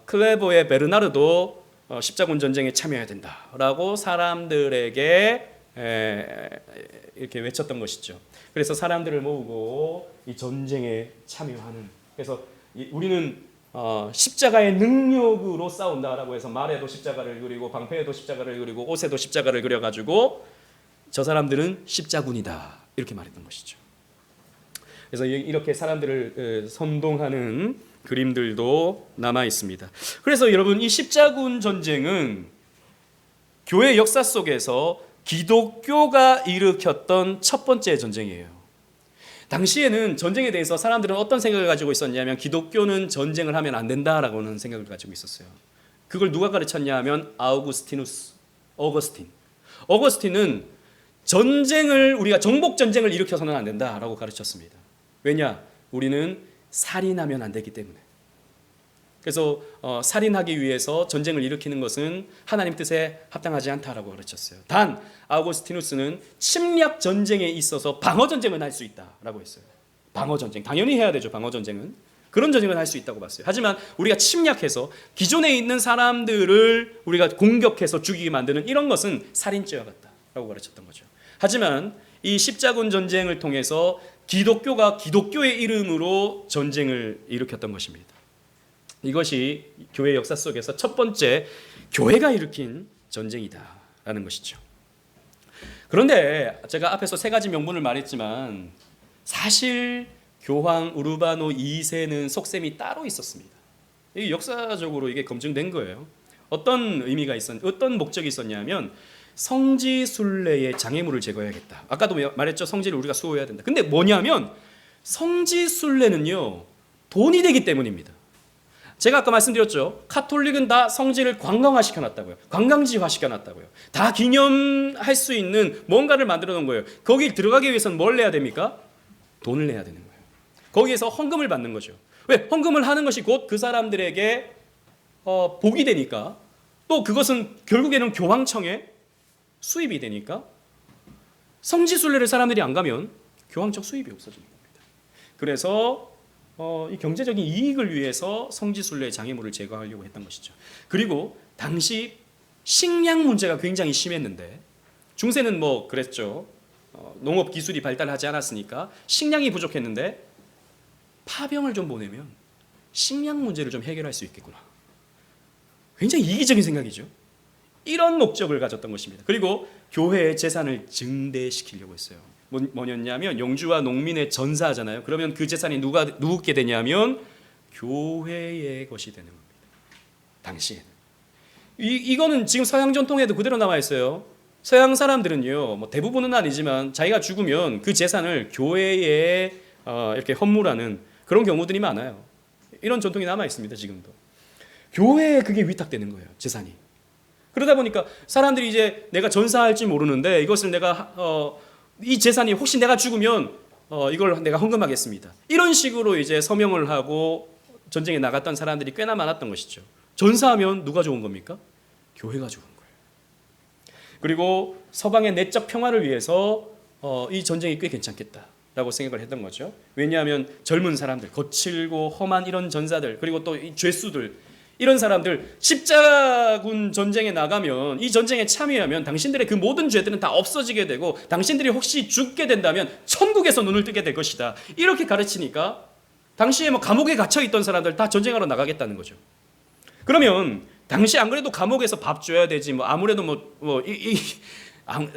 클레보의 베르나르도 십자군 전쟁에 참여해야 된다라고 사람들에게 이렇게 외쳤던 것이죠. 그래서 사람들을 모으고 이 전쟁에 참여하는, 그래서 우리는 십자가의 능력으로 싸운다라고 해서 말에도 십자가를 그리고 방패에도 십자가를 그리고 옷에도 십자가를 그려가지고 저 사람들은 십자군이다 이렇게 말했던 것이죠. 그래서 이렇게 사람들을 선동하는 그림들도 남아 있습니다. 그래서 여러분, 이 십자군 전쟁은 교회 역사 속에서 기독교가 일으켰던 첫 번째 전쟁이에요. 당시에는 전쟁에 대해서 사람들은 어떤 생각을 가지고 있었냐면 기독교는 전쟁을 하면 안 된다라고는 생각을 가지고 있었어요. 그걸 누가 가르쳤냐 하면 어거스틴은 전쟁을, 우리가 정복 전쟁을 일으켜서는 안 된다라고 가르쳤습니다. 왜냐? 우리는 살인하면 안 되기 때문에. 그래서 살인하기 위해서 전쟁을 일으키는 것은 하나님 뜻에 합당하지 않다라고 가르쳤어요. 단 아우구스티누스는 침략 전쟁에 있어서 방어 전쟁을 할 수 있다라고 했어요. 방어 전쟁 당연히 해야 되죠. 방어 전쟁은 그런 전쟁을 할 수 있다고 봤어요. 하지만 우리가 침략해서 기존에 있는 사람들을 우리가 공격해서 죽이게 만드는 이런 것은 살인죄와 같다라고 가르쳤던 거죠. 하지만 이 십자군 전쟁을 통해서 기독교가 기독교의 이름으로 전쟁을 일으켰던 것입니다. 이것이 교회 역사 속에서 첫 번째 교회가 일으킨 전쟁이다라는 것이죠. 그런데 제가 앞에서 세 가지 명분을 말했지만 사실 교황 우르바노 2세는 속셈이 따로 있었습니다. 이게 역사적으로 이게 검증된 거예요. 어떤 의미가 어떤 목적이 있었냐면 성지 순례의 장애물을 제거해야겠다. 아까도 말했죠. 성지를 우리가 수호해야 된다. 근데 뭐냐면 성지 순례는요, 돈이 되기 때문입니다. 제가 아까 말씀드렸죠. 카톨릭은 다 성지를 관광화 시켜놨다고요. 관광지화 시켜놨다고요. 다 기념할 수 있는 뭔가를 만들어 놓은 거예요. 거기 들어가기 위해서는 뭘 내야 됩니까? 돈을 내야 되는 거예요. 거기에서 헌금을 받는 거죠. 왜? 헌금을 하는 것이 곧 그 사람들에게 복이 되니까, 또 그것은 결국에는 교황청에 수입이 되니까 성지 순례를 사람들이 안 가면 교황청 수입이 없어지는 겁니다. 그래서 이 경제적인 이익을 위해서 성지 순례의 장애물을 제거하려고 했던 것이죠. 그리고 당시 식량 문제가 굉장히 심했는데 중세는 뭐 그랬죠. 농업 기술이 발달하지 않았으니까 식량이 부족했는데 파병을 좀 보내면 식량 문제를 좀 해결할 수 있겠구나. 굉장히 이기적인 생각이죠. 이런 목적을 가졌던 것입니다. 그리고 교회의 재산을 증대시키려고 했어요. 뭐였냐면 영주와 농민의 전사하잖아요. 그러면 그 재산이 누구께 되냐면 교회의 것이 되는 겁니다. 당시에는. 이거는 지금 서양 전통에도 그대로 남아 있어요. 서양 사람들은요, 뭐 대부분은 아니지만 자기가 죽으면 그 재산을 교회에 이렇게 헌물하는 그런 경우들이 많아요. 이런 전통이 남아 있습니다. 지금도. 교회에 그게 위탁되는 거예요. 재산이. 그러다 보니까 사람들이 이제 내가 전사할지 모르는데 이것을 내가 이 재산이 혹시 내가 죽으면 이걸 내가 헌금하겠습니다. 이런 식으로 이제 서명을 하고 전쟁에 나갔던 사람들이 꽤나 많았던 것이죠. 전사하면 누가 좋은 겁니까? 교회가 좋은 거예요. 그리고 서방의 내적 평화를 위해서 이 전쟁이 꽤 괜찮겠다. 라고 생각을 했던 거죠. 왜냐하면 젊은 사람들, 거칠고 험한 이런 전사들, 그리고 또 이 죄수들, 이런 사람들 십자군 전쟁에 나가면, 이 전쟁에 참여하면 당신들의 그 모든 죄들은 다 없어지게 되고 당신들이 혹시 죽게 된다면 천국에서 눈을 뜨게 될 것이다. 이렇게 가르치니까 당시에 뭐 감옥에 갇혀 있던 사람들 다 전쟁하러 나가겠다는 거죠. 그러면 당시 안 그래도 감옥에서 밥 줘야 되지, 뭐 아무래도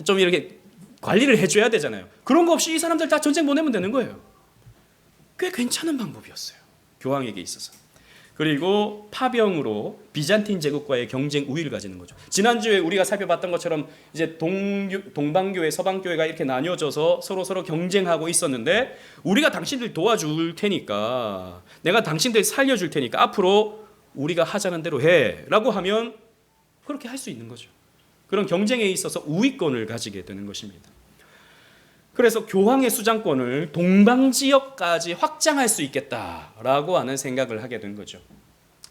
좀 이렇게 관리를 해줘야 되잖아요. 그런 거 없이 이 사람들 다 전쟁 보내면 되는 거예요. 꽤 괜찮은 방법이었어요, 교황에게 있어서. 그리고 파병으로 비잔틴 제국과의 경쟁 우위를 가지는 거죠. 지난주에 우리가 살펴봤던 것처럼 이제 동방교회, 서방교회가 이렇게 나뉘어져서 서로 경쟁하고 있었는데, 우리가 당신들 도와줄 테니까, 내가 당신들 살려줄 테니까 앞으로 우리가 하자는 대로 해라고 하면 그렇게 할 수 있는 거죠. 그런 경쟁에 있어서 우위권을 가지게 되는 것입니다. 그래서 교황의 수장권을 동방 지역까지 확장할 수 있겠다라고 하는 생각을 하게 된 거죠.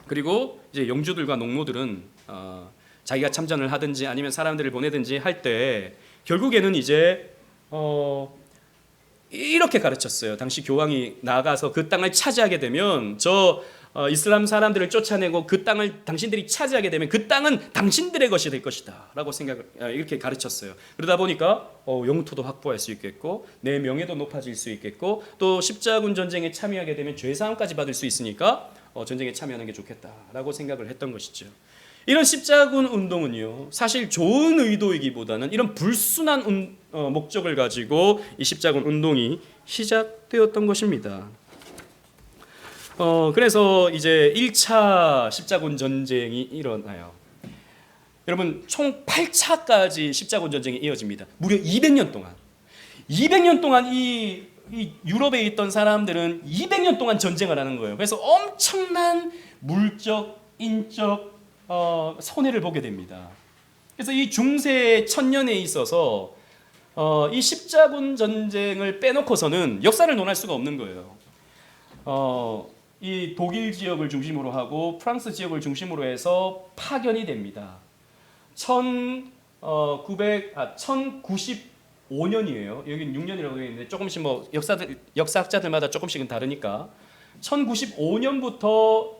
그리고 이제 영주들과 농노들은 자기가 참전을 하든지 아니면 사람들을 보내든지 할 때 결국에는 이제 이렇게 가르쳤어요. 당시 교황이 나가서 그 땅을 차지하게 되면 이슬람 사람들을 쫓아내고 그 땅을 당신들이 차지하게 되면 그 땅은 당신들의 것이 될 것이다 라고 이렇게 가르쳤어요. 그러다 보니까 영토도 확보할 수 있겠고 내 명예도 높아질 수 있겠고 또 십자군 전쟁에 참여하게 되면 죄사함까지 받을 수 있으니까 전쟁에 참여하는 게 좋겠다라고 생각을 했던 것이죠. 이런 십자군 운동은요, 사실 좋은 의도이기보다는 이런 불순한 목적을 가지고 이 십자군 운동이 시작되었던 것입니다. 그래서 이제 1차 십자군 전쟁이 일어나요. 여러분, 총 8차까지 십자군 전쟁이 이어집니다. 무려 200년 동안. 200년 동안 이 유럽에 있던 사람들은 200년 동안 전쟁을 하는 거예요. 그래서 엄청난 물적, 인적 손해를 보게 됩니다. 그래서 이 중세 천년에 있어서 이 십자군 전쟁을 빼놓고서는 역사를 논할 수가 없는 거예요. 이 독일 지역을 중심으로 하고 프랑스 지역을 중심으로 해서 파견이 됩니다. 1095년이에요. 여기는 6년이라고 되어 있는데 조금씩 뭐 역사학자들마다 조금씩은 다르니까 1095년부터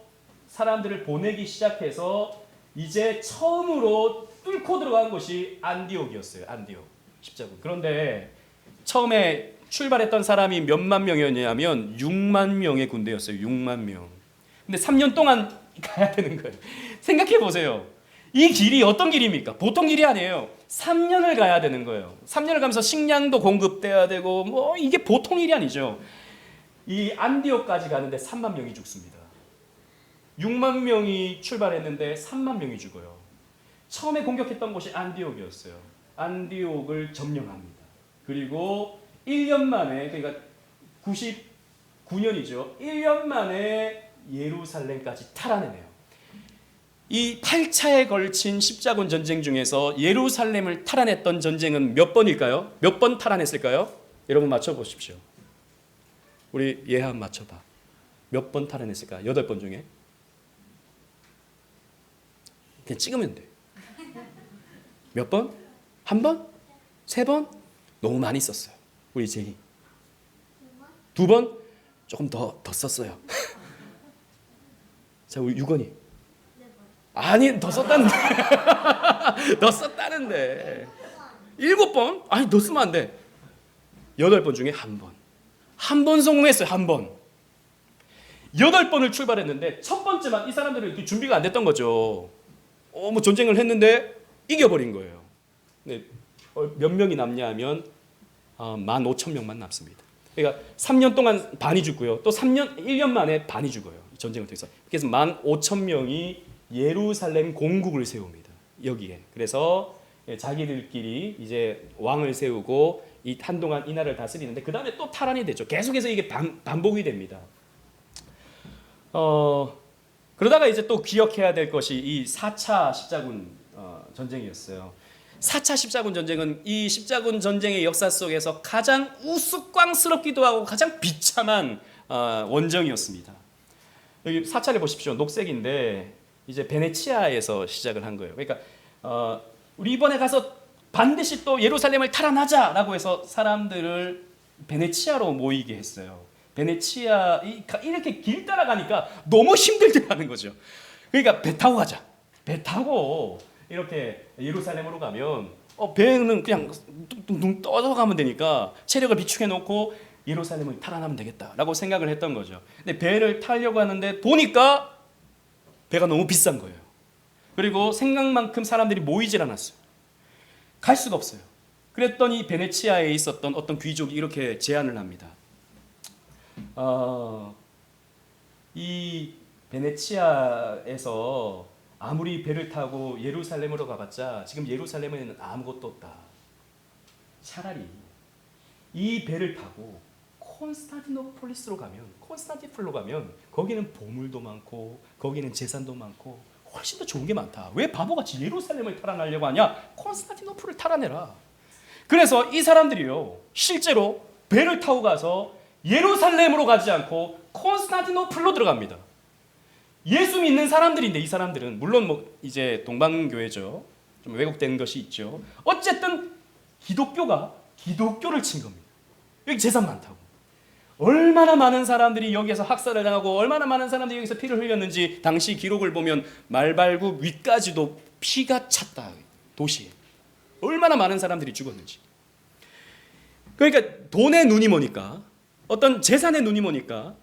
사람들을 보내기 시작해서 이제 처음으로 뚫고 들어간 곳이 안디옥이었어요. 안디옥 십자군. 그런데 처음에 출발했던 사람이 몇만 명이었냐면 6만 명의 군대였어요. 6만 명. 근데 3년 동안 가야 되는 거예요. 생각해 보세요. 이 길이 어떤 길입니까? 보통 길이 아니에요. 3년을 가야 되는 거예요. 3년을 가면서 식량도 공급돼야 되고 뭐 이게 보통 일이 아니죠. 이 안디옥까지 가는데 3만 명이 죽습니다. 6만 명이 출발했는데 3만 명이 죽어요. 처음에 공격했던 곳이 안디옥이었어요. 안디옥을 점령합니다. 그리고 1년 만에, 그러니까 99년이죠. 1년 만에 예루살렘까지 탈환해내요. 이 8차에 걸친 십자군 전쟁 중에서 예루살렘을 탈환했던 전쟁은 몇 번일까요? 몇 번 탈환했을까요? 여러분 맞춰보십시오. 우리 예한 맞춰봐. 몇 번 탈환했을까? 8번 중에? 그냥 찍으면 돼. 몇 번? 한 번? 3번? 너무 많이 썼어요. 우리 제이 2번? 조금 더 썼어요. 자, 우리 유건이 아니 더 썼다는데 더 썼다는데 7번? 아니 더 쓰면 안 돼. 8번 중에 한 번 성공했어요. 한 번. 8번을 출발했는데 첫 번째만 이 사람들은 준비가 안 됐던 거죠. 뭐 전쟁을 했는데 이겨버린 거예요. 근데 몇 명이 남냐 하면 15,000명만 남습니다. 그러니까 3년 동안 반이 죽고요. 또 1년 만에 반이 죽어요. 전쟁을 통해서. 그래서 15,000명이 예루살렘 공국을 세웁니다. 여기에. 그래서 자기들끼리 이제 왕을 세우고 이 한동안 이 나라를 다스리는데 그 다음에 또 탈환이 되죠. 계속해서 이게 반복이 됩니다. 그러다가 이제 또 기억해야 될 것이 이 4차 십자군 전쟁이었어요. 4차 십자군 전쟁은 이 십자군 전쟁의 역사 속에서 가장 우스꽝스럽기도 하고 가장 비참한 원정이었습니다. 여기 4차를 보십시오. 녹색인데 이제 베네치아에서 시작을 한 거예요. 그러니까 우리 이번에 가서 반드시 또 예루살렘을 탈환하자라고 해서 사람들을 베네치아로 모이게 했어요. 베네치아 이렇게 길 따라가니까 너무 힘들더라는 거죠. 그러니까 배 타고 가자. 배 타고 이렇게 예루살렘으로 가면 배는 그냥 둥둥 떠서 가면 되니까 체력을 비축해 놓고 예루살렘을 탈환하면 되겠다라고 생각을 했던 거죠. 근데 배를 타려고 하는데 보니까 배가 너무 비싼 거예요. 그리고 생각만큼 사람들이 모이질 않았어요. 갈 수가 없어요. 그랬더니 베네치아에 있었던 어떤 귀족이 이렇게 제안을 합니다. 이 베네치아에서 아무리 배를 타고 예루살렘으로 가봤자 지금 예루살렘에는 아무것도 없다. 차라리 이 배를 타고 콘스탄티노폴리스로 가면 거기는 보물도 많고 거기는 재산도 많고 훨씬 더 좋은 게 많다. 왜 바보같이 예루살렘을 탈환하려고 하냐? 콘스탄티노플을 탈환해라. 그래서 이 사람들이요, 실제로 배를 타고 가서 예루살렘으로 가지 않고 콘스탄티노플로 들어갑니다. 예수 믿는 사람들인데 이 사람들은 물론 뭐 이제 동방교회죠. 좀 왜곡된 것이 있죠. 어쨌든 기독교를 친 겁니다. 여기 재산 많다고. 얼마나 많은 사람들이 여기에서 학살을 당하고 얼마나 많은 사람들이 여기서 피를 흘렸는지 당시 기록을 보면 말발굽 위까지도 피가 찼다. 도시에. 얼마나 많은 사람들이 죽었는지. 그러니까 돈의 눈이 머니까 어떤 재산의 눈이 머니까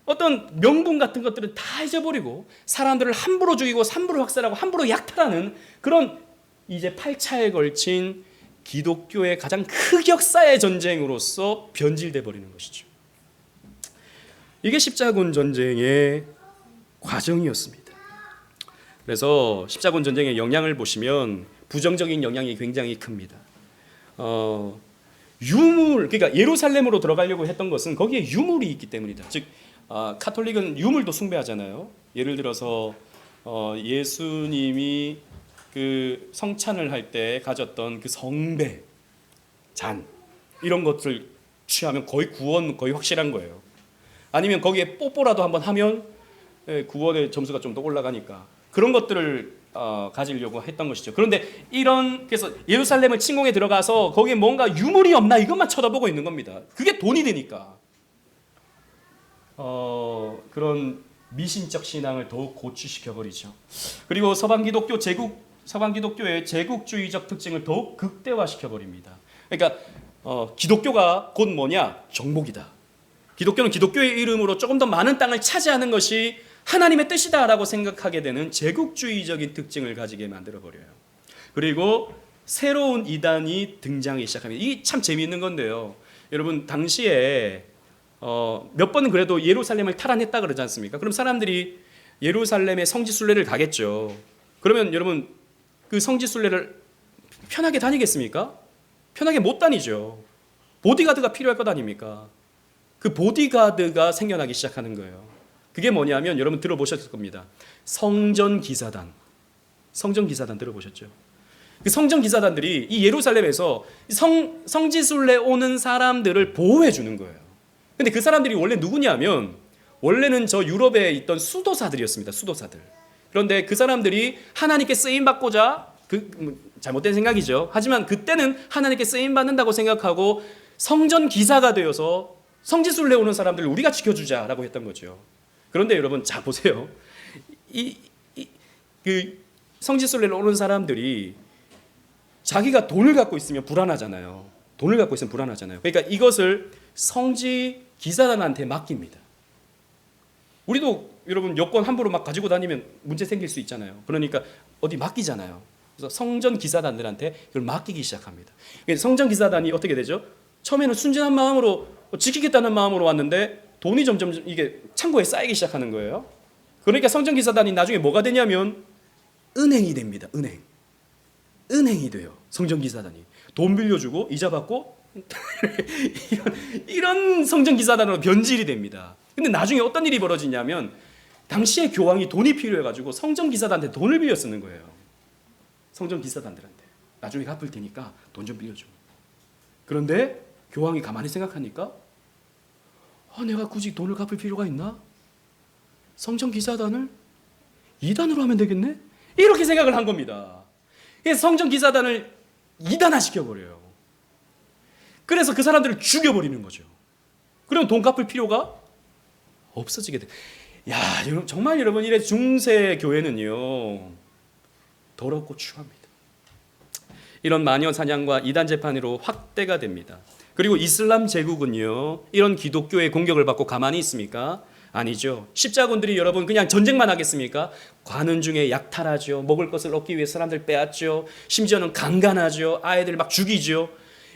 어떤 명분 같은 것들은 다 잊어버리고 사람들을 함부로 죽이고 함부로 학살하고 함부로 약탈하는 그런 이제 8차에 걸친 기독교의 가장 흑역사의 전쟁으로서 변질돼 버리는 것이죠. 이게 십자군 전쟁의 과정이었습니다. 그래서 십자군 전쟁의 영향을 보시면 부정적인 영향이 굉장히 큽니다. 유물, 그러니까 예루살렘으로 들어가려고 했던 것은 거기에 유물이 있기 때문이다. 즉 카톨릭은 유물도 숭배하잖아요. 예를 들어서 예수님이 그 성찬을 할 때 가졌던 그 성배, 잔 이런 것들 취하면 거의 구원 거의 확실한 거예요. 아니면 거기에 뽀뽀라도 한번 하면 구원의 점수가 좀 더 올라가니까 그런 것들을 가지려고 했던 것이죠. 그런데 그래서 예루살렘을 침공에 들어가서 거기에 뭔가 유물이 없나 이것만 쳐다보고 있는 겁니다. 그게 돈이 되니까. 그런 미신적 신앙을 더욱 고취시켜 버리죠. 그리고 서방 기독교의 제국주의적 특징을 더욱 극대화시켜 버립니다. 그러니까 기독교가 곧 뭐냐? 정복이다. 기독교는 기독교의 이름으로 조금 더 많은 땅을 차지하는 것이 하나님의 뜻이다라고 생각하게 되는 제국주의적인 특징을 가지게 만들어 버려요. 그리고 새로운 이단이 등장하기 시작합니다. 이게 참 재미있는 건데요. 여러분 당시에 몇 번은 그래도 예루살렘을 탈환했다 그러지 않습니까? 그럼 사람들이 예루살렘의 성지순례를 가겠죠. 그러면 여러분 그 성지순례를 편하게 다니겠습니까? 편하게 못 다니죠. 보디가드가 필요할 것 아닙니까? 그 보디가드가 생겨나기 시작하는 거예요. 그게 뭐냐면 여러분 들어보셨을 겁니다. 성전기사단 들어보셨죠? 그 성전기사단들이 이 예루살렘에서 성지순례 오는 사람들을 보호해 주는 거예요. 근데 그 사람들이 원래 누구냐면 원래는 저 유럽에 있던 수도사들이었습니다. 수도사들. 그런데 그 사람들이 하나님께 쓰임 받고자 잘못된 생각이죠. 하지만 그때는 하나님께 쓰임 받는다고 생각하고 성전 기사가 되어서 성지순례 오는 사람들을 우리가 지켜주자라고 했던 거죠. 그런데 여러분 자 보세요. 그 성지순례를 오는 사람들이 자기가 돈을 갖고 있으면 불안하잖아요. 그러니까 이것을 성지 기사단한테 맡깁니다. 우리도 여러분 여권 함부로 막 가지고 다니면 문제 생길 수 있잖아요. 그러니까 어디 맡기잖아요. 그래서 성전 기사단들한테 그걸 맡기기 시작합니다. 성전 기사단이 어떻게 되죠? 처음에는 순진한 마음으로 지키겠다는 마음으로 왔는데 돈이 점점 이게 창고에 쌓이기 시작하는 거예요. 그러니까 성전 기사단이 나중에 뭐가 되냐면 은행이 됩니다. 은행이 돼요. 성전 기사단이 돈 빌려주고 이자 받고 이런 성전 기사단으로 변질이 됩니다. 근데 나중에 어떤 일이 벌어지냐면 당시에 교황이 돈이 필요해가지고 성전 기사단한테 돈을 빌려 쓰는 거예요. 성전 기사단들한테 나중에 갚을 테니까 돈 좀 빌려줘. 그런데 교황이 가만히 생각하니까 내가 굳이 돈을 갚을 필요가 있나? 성전 기사단을 2단으로 하면 되겠네? 이렇게 생각을 한 겁니다. 성전 기사단을 2단화 시켜버려요. 그래서 그 사람들을 죽여버리는 거죠. 그러면 돈 갚을 필요가 없어지게 돼. 야, 정말 여러분 이래 중세 교회는요 더럽고 추합니다. 이런 마녀 사냥과 이단 재판으로 확대가 됩니다. 그리고 이슬람 제국은요 이런 기독교의 공격을 받고 가만히 있습니까? 아니죠. 십자군들이 여러분 그냥 전쟁만 하겠습니까? 관은 중에 약탈하죠. 먹을 것을 얻기 위해 사람들 빼앗죠. 심지어는 강간하죠. 아이들 막 죽이죠.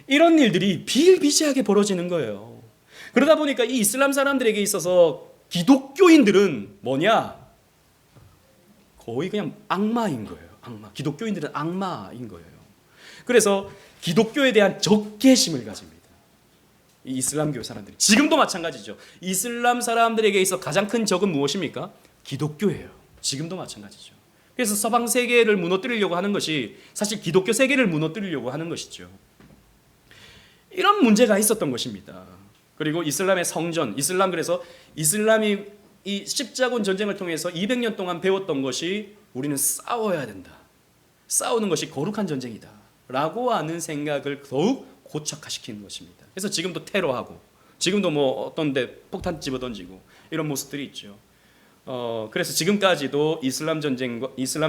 이런 일들이 비일비재하게 벌어지는 거예요. 그러다 보니까 이 이슬람 사람들에게 있어서 기독교인들은 뭐냐? 거의 그냥 악마인 거예요. 악마. 기독교인들은 악마인 거예요. 그래서 기독교에 대한 적개심을 가집니다. 이 이슬람교 사람들이 지금도 마찬가지죠. 이슬람 사람들에게 있어 가장 큰 적은 무엇입니까? 기독교예요. 지금도 마찬가지죠. 그래서 서방 세계를 무너뜨리려고 하는 것이 사실 기독교 세계를 무너뜨리려고 하는 것이죠. 이런 문제가 있었던 것입니다. 그리고 이슬람의 성전, 그래서 이슬람이 이 십자군 전쟁을 통해서 200년 동안 배웠던 것이 우리는 싸워야 된다. 싸우는 것이 거룩한 전쟁이다. 라고 하는 생각을 더욱 고착화시키는 것입니다. 그래서 지금도 테러하고 지금도 뭐 어떤 데 폭탄 집어던지고 이런 모습들이 있죠. 그래서 지금까지도 이슬람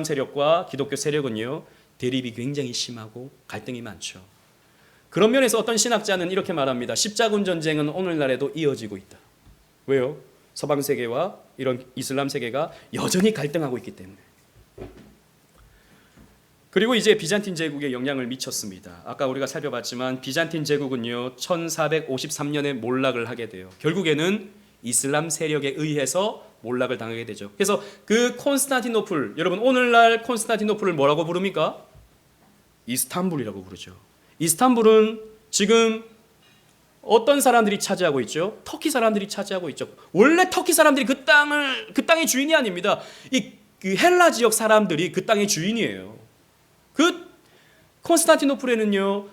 세력과 기독교 세력은요 대립이 굉장히 심하고 갈등이 많죠. 그런 면에서 어떤 신학자는 이렇게 말합니다. 십자군 전쟁은 오늘날에도 이어지고 있다. 왜요? 서방 세계와 이런 이슬람 세계가 여전히 갈등하고 있기 때문에. 그리고 이제 비잔틴 제국에 영향을 미쳤습니다. 아까 우리가 살펴봤지만 비잔틴 제국은요 1453년에 몰락을 하게 돼요. 결국에는 이슬람 세력에 의해서 몰락을 당하게 되죠. 그래서 그 콘스탄티노플, 여러분 오늘날 콘스탄티노플을 뭐라고 부릅니까? 이스탄불이라고 부르죠. 이스탄불은 지금 어떤 사람들이 차지하고 있죠? 터키 사람들이 차지하고 있죠. 원래 터키 사람들이 그 땅의 주인이 아닙니다. 그 헬라 지역 사람들이 그 땅의 주인이에요. 그 콘스탄티노플에는요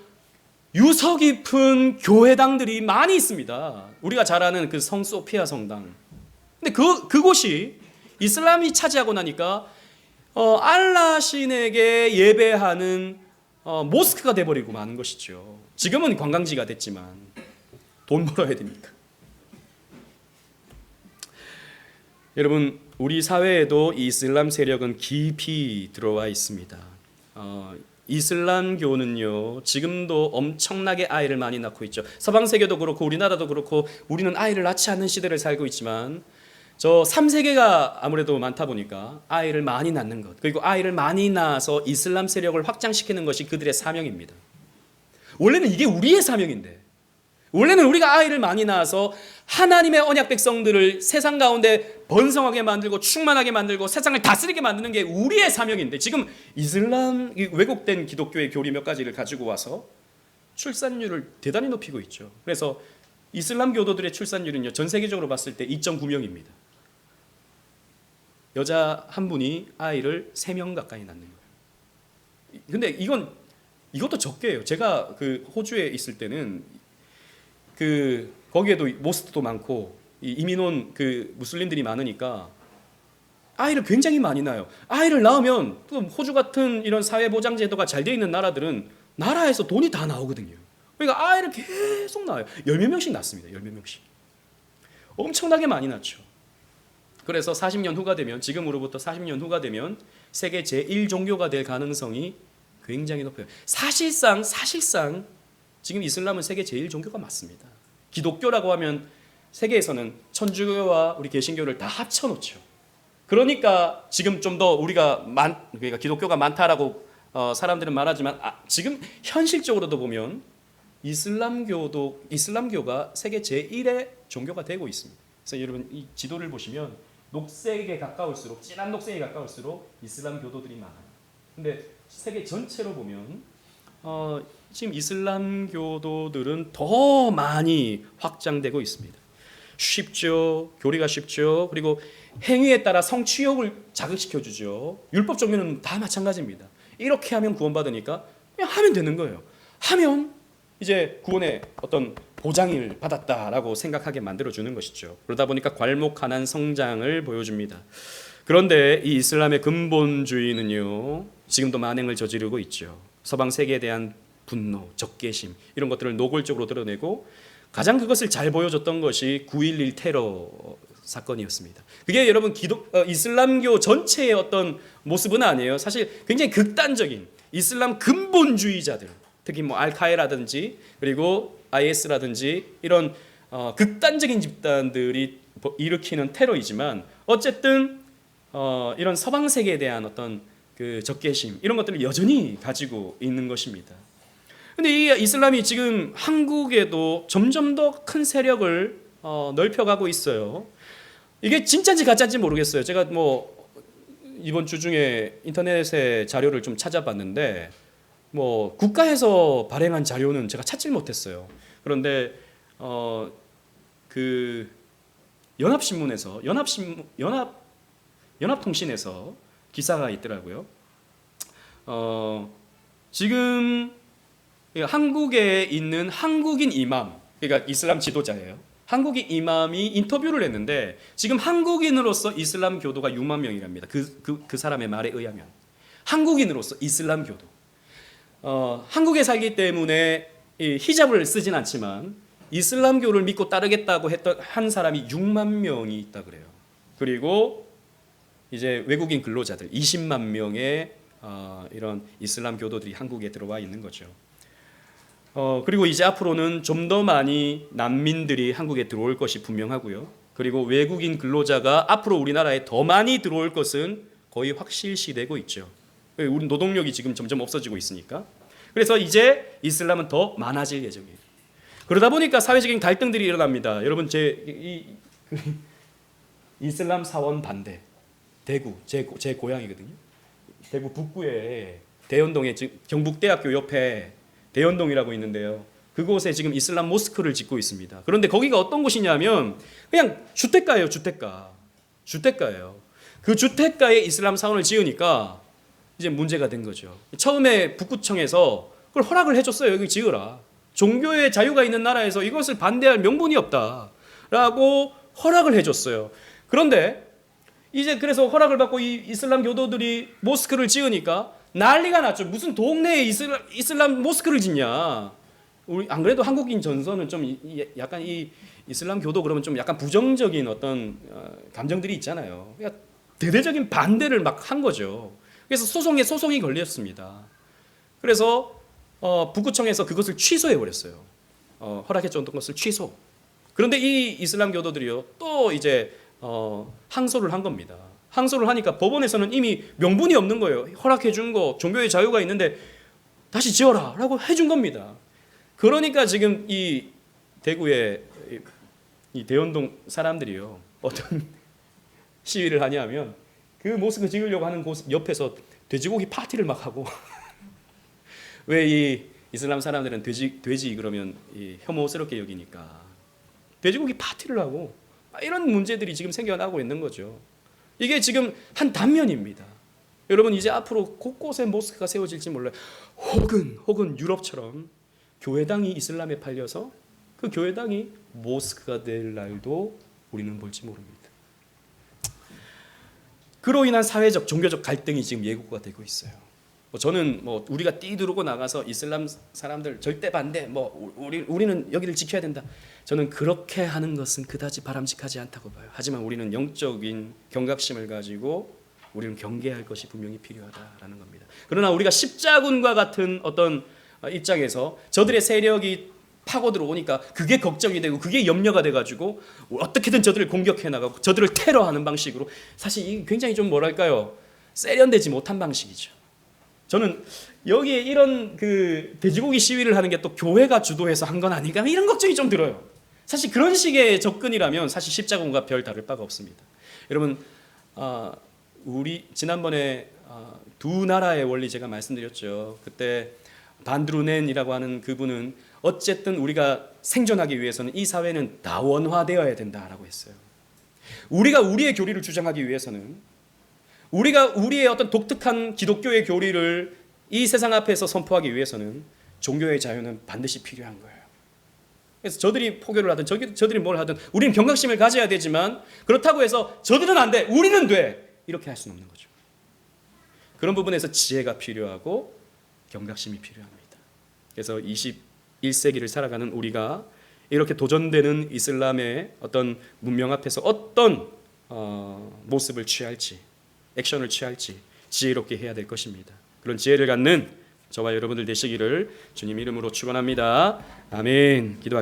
유서 깊은 교회당들이 많이 있습니다. 우리가 잘 아는 그 성 소피아 성당. 근데 그곳이 이슬람이 차지하고 나니까 알라 신에게 예배하는 모스크가 돼버리고 마는 것이죠. 지금은 관광지가 됐지만 돈 벌어야 되니까. 여러분 우리 사회에도 이 이슬람 세력은 깊이 들어와 있습니다. 이슬람교는요 지금도 엄청나게 아이를 많이 낳고 있죠. 서방 세계도 그렇고 우리나라도 그렇고 우리는 아이를 낳지 않는 시대를 살고 있지만 저 3세계가 아무래도 많다 보니까 아이를 많이 낳는 것, 그리고 아이를 많이 낳아서 이슬람 세력을 확장시키는 것이 그들의 사명입니다. 원래는 이게 우리의 사명인데, 원래는 우리가 아이를 많이 낳아서 하나님의 언약 백성들을 세상 가운데 번성하게 만들고 충만하게 만들고 세상을 다스리게 만드는 게 우리의 사명인데, 지금 이슬람 왜곡된 기독교의 교리 몇 가지를 가지고 와서 출산율을 대단히 높이고 있죠. 그래서 이슬람 교도들의 출산율은요 전 세계적으로 봤을 때 2.9명입니다. 여자 한 분이 아이를 3명 가까이 낳는 거예요. 근데 이것도 적게예요. 제가 그 호주에 있을 때는 거기에도 모스크도 많고 이민 온 그 무슬림들이 많으니까 아이를 굉장히 많이 낳아요. 아이를 낳으면 또 호주 같은 이런 사회보장 제도가 잘 돼 있는 나라들은 나라에서 돈이 다 나오거든요. 그러니까 아이를 계속 낳아요. 10몇 명씩 낳습니다. 10몇 명씩. 엄청나게 많이 낳죠. 그래서 40년 후가 되면, 지금으로부터 40년 후가 되면 세계 제1종교가 될 가능성이 굉장히 높아요. 사실상 지금 이슬람은 세계 제1종교가 맞습니다. 기독교라고 하면 세계에서는 천주교와 우리 개신교를 다 합쳐놓죠. 그러니까 지금 좀 더 그러니까 기독교가 많다라고 사람들은 말하지만 지금 현실적으로도 보면 이슬람교가 세계 제1의 종교가 되고 있습니다. 그래서 여러분 이 지도를 보시면 녹색에 가까울수록, 진한 녹색에 가까울수록 이슬람 교도들이 많아요. 근데 세계 전체로 보면 지금 이슬람 교도들은 더 많이 확장되고 있습니다. 쉽죠. 교리가 쉽죠. 그리고 행위에 따라 성취욕을 자극시켜주죠. 율법 종교는 다 마찬가지입니다. 이렇게 하면 구원받으니까 그냥 하면 되는 거예요. 하면 이제 구원의 어떤 보장을 받았다라고 생각하게 만들어주는 것이죠. 그러다 보니까 괄목하는 성장을 보여줍니다. 그런데 이 이슬람의 근본주의는요 지금도 만행을 저지르고 있죠. 서방 세계에 대한 분노, 적개심 이런 것들을 노골적으로 드러내고 가장 그것을 잘 보여줬던 것이 9.11 테러 사건이었습니다. 그게 여러분 이슬람교 전체의 어떤 모습은 아니에요. 사실 굉장히 극단적인 이슬람 근본주의자들, 특히 뭐 알카에라든지 그리고 IS라든지 이런 극단적인 집단들이 일으키는 테러이지만 어쨌든 이런 서방 세계에 대한 어떤 그 적개심 이런 것들을 여전히 가지고 있는 것입니다. 근데 이 이슬람이 지금 한국에도 점점 더 큰 세력을 넓혀가고 있어요. 이게 진짜인지 가짜인지 모르겠어요. 제가 뭐 이번 주 중에 인터넷에 자료를 좀 찾아봤는데 뭐 국가에서 발행한 자료는 제가 찾질 못했어요. 그런데 그 연합신문에서 연합통신에서 기사가 있더라고요. 지금 한국에 있는 한국인 이맘, 그러니까 이슬람 지도자예요. 한국인 이맘이 인터뷰를 했는데 지금 한국인으로서 이슬람 교도가 6만 명이랍니다. 그 사람의 말에 의하면 한국인으로서 이슬람 교도. 한국에 살기 때문에 히잡을 쓰진 않지만 이슬람교를 믿고 따르겠다고 한 사람이 6만 명이 있다 그래요. 그리고 이제 외국인 근로자들 20만 명의 이런 이슬람 교도들이 한국에 들어와 있는 거죠. 그리고 이제 앞으로는 좀 더 많이 난민들이 한국에 들어올 것이 분명하고요. 그리고 외국인 근로자가 앞으로 우리나라에 더 많이 들어올 것은 거의 확실시되고 있죠. 우리 노동력이 지금 점점 없어지고 있으니까. 그래서 이제 이슬람은 더 많아질 예정이에요. 그러다 보니까 사회적인 갈등들이 일어납니다. 여러분 이슬람 사원 반대 대구 제 고향이거든요. 대구 북구에 대연동에 경북대학교 옆에 대연동이라고 있는데요. 그곳에 지금 이슬람 모스크를 짓고 있습니다. 그런데 거기가 어떤 곳이냐면 그냥 주택가예요. 주택가예요. 그 주택가에 이슬람 사원을 지으니까 이제 문제가 된 거죠. 처음에 북구청에서 그걸 허락을 해줬어요. 여기 지으라. 종교의 자유가 있는 나라에서 이것을 반대할 명분이 없다라고 허락을 해줬어요. 그런데 이제 그래서 허락을 받고 이 이슬람 교도들이 모스크를 지으니까 난리가 났죠. 무슨 동네에 이슬람 모스크를 짓냐. 우리 안 그래도 한국인 전선은 좀 약간 이 이슬람 교도 그러면 좀 약간 부정적인 어떤 감정들이 있잖아요. 그러니까 대대적인 반대를 막 한 거죠. 그래서 소송이 걸렸습니다. 그래서 북구청에서 그것을 취소해 버렸어요. 허락해 줬던 것을 취소. 그런데 이 이슬람 교도들이요 또 이제 항소를 한 겁니다. 항소를 하니까 법원에서는 이미 명분이 없는 거예요. 허락해 준 거 종교의 자유가 있는데 다시 지어라라고 해준 겁니다. 그러니까 지금 이 대구의 이 대연동 사람들이요 어떤 시위를 하냐면 그 모스크 지으려고 하는 곳 옆에서 돼지고기 파티를 막 하고 왜 이 이슬람 사람들은 돼지 그러면 혐오스럽게 여기니까 돼지고기 파티를 하고 이런 문제들이 지금 생겨나고 있는 거죠. 이게 지금 한 단면입니다. 여러분 이제 앞으로 곳곳에 모스크가 세워질지 몰라요. 혹은 유럽처럼 교회당이 이슬람에 팔려서 그 교회당이 모스크가 될 날도 우리는 볼지 모릅니다. 그로 인한 사회적 종교적 갈등이 지금 예고가 되고 있어요. 저는 우리가 뛰두르고 나가서 이슬람 사람들 절대 반대, 우리는 여기를 지켜야 된다. 저는 그렇게 하는 것은 그다지 바람직하지 않다고 봐요. 하지만 우리는 영적인 경각심을 가지고 우리는 경계할 것이 분명히 필요하다라는 겁니다. 그러나 우리가 십자군과 같은 어떤 입장에서 저들의 세력이 파고 들어오니까 그게 걱정이 되고 그게 염려가 돼가지고 어떻게든 저들을 공격해 나가고 저들을 테러하는 방식으로 사실 이게 굉장히 좀 세련되지 못한 방식이죠. 저는 여기에 이런 그 돼지고기 시위를 하는 게 또 교회가 주도해서 한 건 아닌가 이런 걱정이 좀 들어요. 사실 그런 식의 접근이라면 사실 십자군과 별 다를 바가 없습니다. 여러분 우리 지난번에 두 나라의 원리 제가 말씀드렸죠. 그때 반드루넨이라고 하는 그분은 어쨌든 우리가 생존하기 위해서는 이 사회는 다원화되어야 된다라고 했어요. 우리가 우리의 교리를 주장하기 위해서는 우리가 우리의 어떤 독특한 기독교의 교리를 이 세상 앞에서 선포하기 위해서는 종교의 자유는 반드시 필요한 거예요. 그래서 저들이 포교를 하든 저들이 뭘 하든 우리는 경각심을 가져야 되지만 그렇다고 해서 저들은 안 돼, 우리는 돼 이렇게 할 수는 없는 거죠. 그런 부분에서 지혜가 필요하고 경각심이 필요합니다. 그래서 21세기를 살아가는 우리가 이렇게 도전되는 이슬람의 어떤 문명 앞에서 어떤 모습을 취할지, 액션을 취할지 지혜롭게 해야 될 것입니다. 그런 지혜를 갖는 저와 여러분들 되시기를 주님 이름으로 축원합니다. 아멘. 기도하겠습니다.